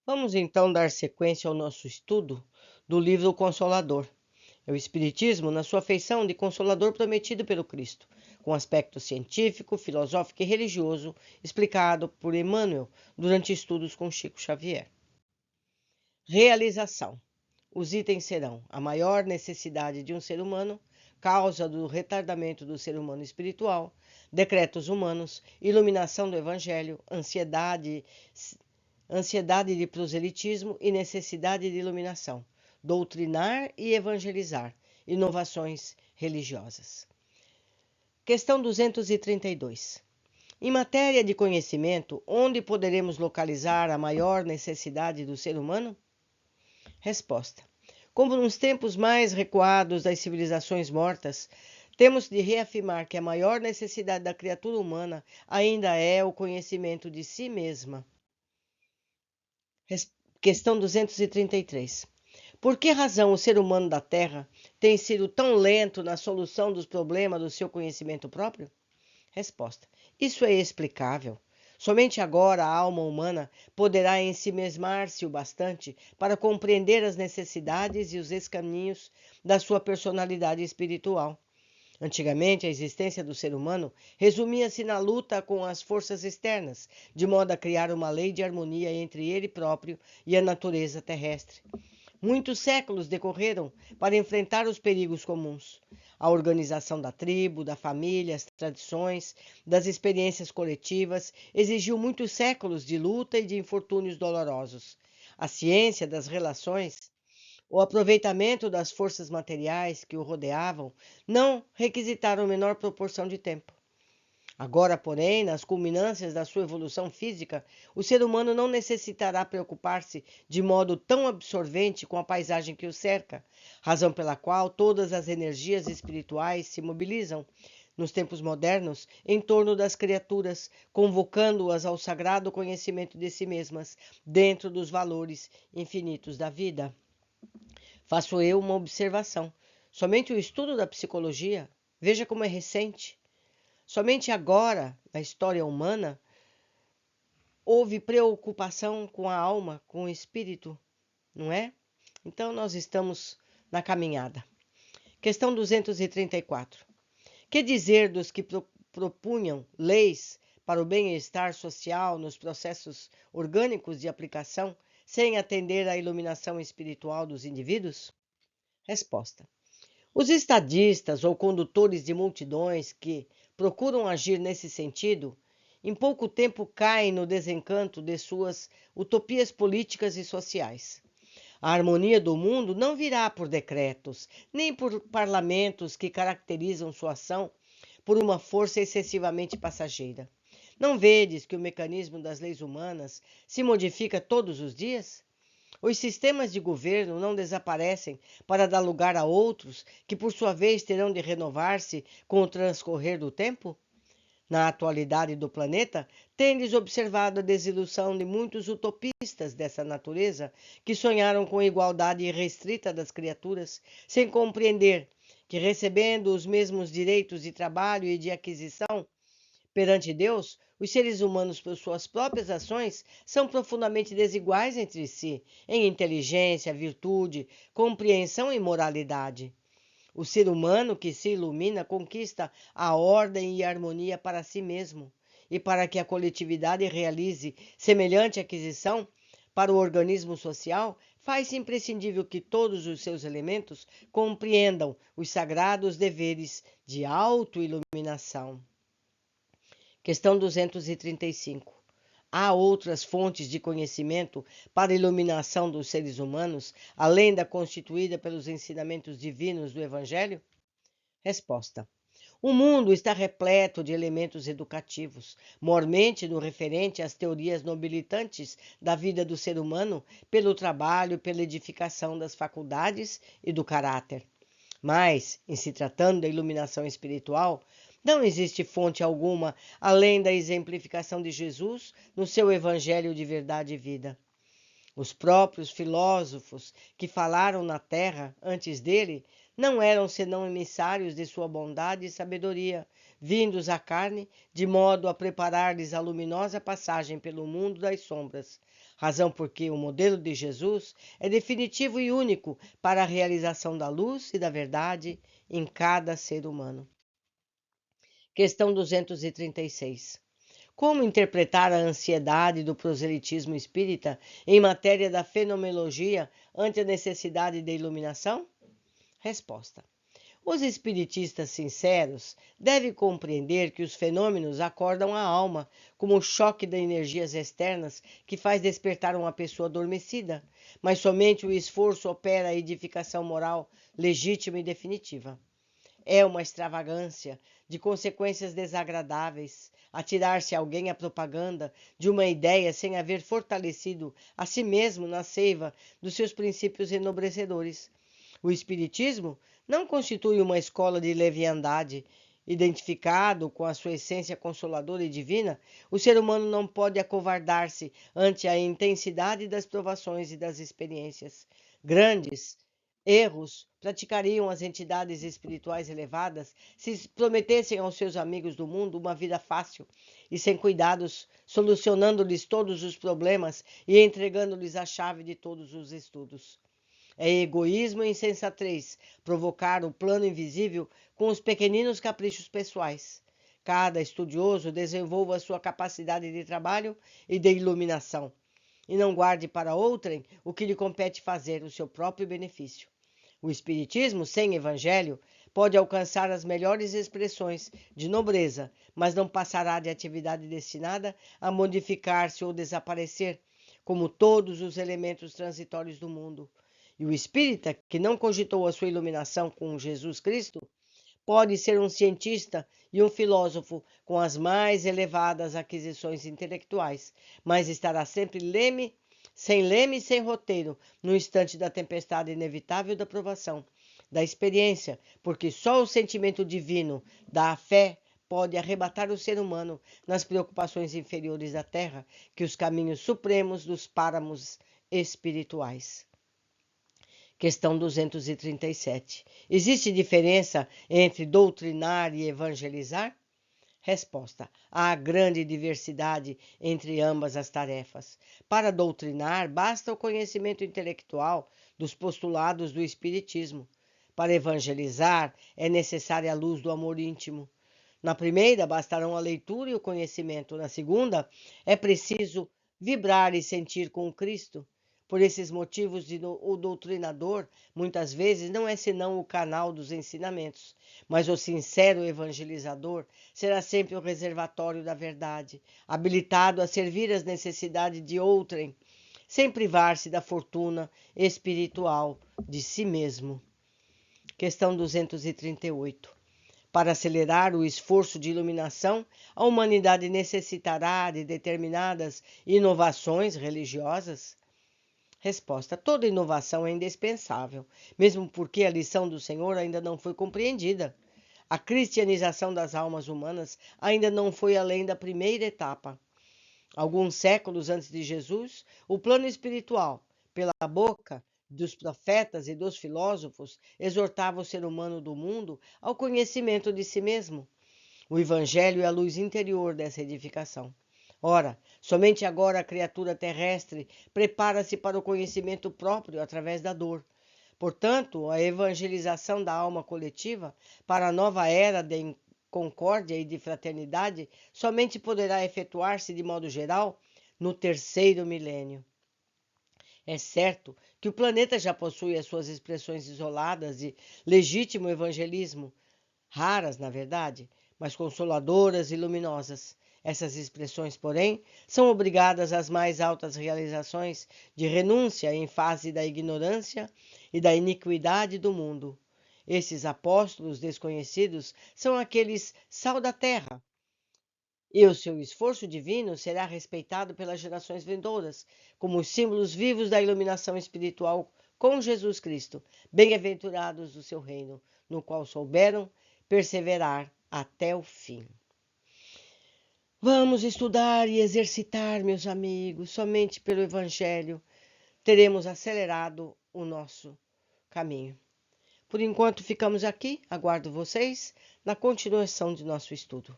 Vamos então dar sequência ao nosso estudo do livro O Consolador. É o Espiritismo na sua feição de Consolador prometido pelo Cristo, com aspecto científico, filosófico e religioso, explicado por Emmanuel durante estudos com Chico Xavier. Realização. Os itens serão a maior necessidade de um ser humano, causa do retardamento do ser humano espiritual, decretos humanos, iluminação do Evangelho, ansiedade de proselitismo e necessidade de iluminação, doutrinar e evangelizar, inovações religiosas. Questão 232. Em matéria de conhecimento, onde poderemos localizar a maior necessidade do ser humano? Resposta. Como nos tempos mais recuados das civilizações mortas, temos de reafirmar que a maior necessidade da criatura humana ainda é o conhecimento de si mesma. Questão 233. Por que razão o ser humano da Terra tem sido tão lento na solução dos problemas do seu conhecimento próprio? Resposta. Isso é explicável. Somente agora a alma humana poderá ensimesmar-se o bastante para compreender as necessidades e os escaminhos da sua personalidade espiritual. Antigamente, a existência do ser humano resumia-se na luta com as forças externas, de modo a criar uma lei de harmonia entre ele próprio e a natureza terrestre. Muitos séculos decorreram para enfrentar os perigos comuns. A organização da tribo, da família, as tradições, das experiências coletivas exigiu muitos séculos de luta e de infortúnios dolorosos. A ciência das relações, o aproveitamento das forças materiais que o rodeavam, não requisitaram menor proporção de tempo. Agora, porém, nas culminâncias da sua evolução física, o ser humano não necessitará preocupar-se de modo tão absorvente com a paisagem que o cerca, razão pela qual todas as energias espirituais se mobilizam, nos tempos modernos, em torno das criaturas, convocando-as ao sagrado conhecimento de si mesmas, dentro dos valores infinitos da vida. Faço eu uma observação. Somente o estudo da psicologia, veja como é recente. Somente agora, na história humana, houve preocupação com a alma, com o espírito, não é? Então, nós estamos na caminhada. Questão 234. Que dizer dos que propunham leis para o bem-estar social nos processos orgânicos de aplicação, sem atender à iluminação espiritual dos indivíduos? Resposta. Os estadistas ou condutores de multidões que procuram agir nesse sentido, em pouco tempo caem no desencanto de suas utopias políticas e sociais. A harmonia do mundo não virá por decretos, nem por parlamentos que caracterizam sua ação por uma força excessivamente passageira. Não vedes que o mecanismo das leis humanas se modifica todos os dias? Os sistemas de governo não desaparecem para dar lugar a outros que, por sua vez, terão de renovar-se com o transcorrer do tempo? Na atualidade do planeta, tendes observado a desilusão de muitos utopistas dessa natureza que sonharam com a igualdade irrestrita das criaturas, sem compreender que, recebendo os mesmos direitos de trabalho e de aquisição, perante Deus, os seres humanos, por suas próprias ações, são profundamente desiguais entre si, em inteligência, virtude, compreensão e moralidade. O ser humano que se ilumina conquista a ordem e a harmonia para si mesmo, e para que a coletividade realize semelhante aquisição para o organismo social, faz-se imprescindível que todos os seus elementos compreendam os sagrados deveres de autoiluminação. Questão 235. Há outras fontes de conhecimento para a iluminação dos seres humanos, além da constituída pelos ensinamentos divinos do Evangelho? Resposta. O mundo está repleto de elementos educativos, mormente no referente às teorias nobilitantes da vida do ser humano, pelo trabalho e pela edificação das faculdades e do caráter. Mas, em se tratando da iluminação espiritual, não existe fonte alguma além da exemplificação de Jesus no seu Evangelho de verdade e vida. Os próprios filósofos que falaram na terra antes dele não eram senão emissários de sua bondade e sabedoria, vindos à carne, de modo a preparar-lhes a luminosa passagem pelo mundo das sombras, razão porque o modelo de Jesus é definitivo e único para a realização da luz e da verdade em cada ser humano. Questão 236. Como interpretar a ansiedade do proselitismo espírita em matéria da fenomenologia ante a necessidade de iluminação? Resposta. Os espiritistas sinceros devem compreender que os fenômenos acordam a alma, como o choque de energias externas que faz despertar uma pessoa adormecida, mas somente o esforço opera a edificação moral legítima e definitiva. É uma extravagância de consequências desagradáveis atirar-se alguém à propaganda de uma ideia sem haver fortalecido a si mesmo na seiva dos seus princípios enobrecedores. O Espiritismo não constitui uma escola de leviandade. Identificado com a sua essência consoladora e divina, o ser humano não pode acovardar-se ante a intensidade das provações e das experiências. Grandes erros praticariam as entidades espirituais elevadas se prometessem aos seus amigos do mundo uma vida fácil e sem cuidados, solucionando-lhes todos os problemas e entregando-lhes a chave de todos os estudos. É egoísmo e insensatez provocar o plano invisível com os pequeninos caprichos pessoais. Cada estudioso desenvolva sua capacidade de trabalho e de iluminação, e não guarde para outrem o que lhe compete fazer, o seu próprio benefício. O Espiritismo, sem Evangelho, pode alcançar as melhores expressões de nobreza, mas não passará de atividade destinada a modificar-se ou desaparecer, como todos os elementos transitórios do mundo. E o espírita, que não cogitou a sua iluminação com Jesus Cristo, pode ser um cientista e um filósofo com as mais elevadas aquisições intelectuais, mas estará sempre leme e sem roteiro, no instante da tempestade inevitável da provação, da experiência, porque só o sentimento divino da fé pode arrebatar o ser humano nas preocupações inferiores da terra, que os caminhos supremos dos páramos espirituais. Questão 237. Existe diferença entre doutrinar e evangelizar? Resposta. Há grande diversidade entre ambas as tarefas. Para doutrinar, basta o conhecimento intelectual dos postulados do Espiritismo. Para evangelizar, é necessária a luz do amor íntimo. Na primeira, bastarão a leitura e o conhecimento. Na segunda, é preciso vibrar e sentir com Cristo. Por esses motivos, o doutrinador, muitas vezes, não é senão o canal dos ensinamentos, mas o sincero evangelizador será sempre o reservatório da verdade, habilitado a servir as necessidades de outrem, sem privar-se da fortuna espiritual de si mesmo. Questão 238. Para acelerar o esforço de iluminação, a humanidade necessitará de determinadas inovações religiosas? Resposta. Toda inovação é indispensável, mesmo porque a lição do Senhor ainda não foi compreendida. A cristianização das almas humanas ainda não foi além da primeira etapa. Alguns séculos antes de Jesus, o plano espiritual, pela boca dos profetas e dos filósofos, exortava o ser humano do mundo ao conhecimento de si mesmo. O Evangelho é a luz interior dessa edificação. Ora, somente agora a criatura terrestre prepara-se para o conhecimento próprio através da dor. Portanto, a evangelização da alma coletiva para a nova era de concórdia e de fraternidade somente poderá efetuar-se de modo geral no terceiro milênio. É certo que o planeta já possui as suas expressões isoladas de legítimo evangelismo, raras, na verdade, mas consoladoras e luminosas. Essas expressões, porém, são obrigadas às mais altas realizações de renúncia em face da ignorância e da iniquidade do mundo. Esses apóstolos desconhecidos são aqueles sal da terra, e o seu esforço divino será respeitado pelas gerações vindouras, como os símbolos vivos da iluminação espiritual com Jesus Cristo, bem-aventurados do seu reino, no qual souberam perseverar até o fim. Vamos estudar e exercitar, meus amigos, somente pelo Evangelho teremos acelerado o nosso caminho. Por enquanto ficamos aqui, aguardo vocês na continuação de nosso estudo.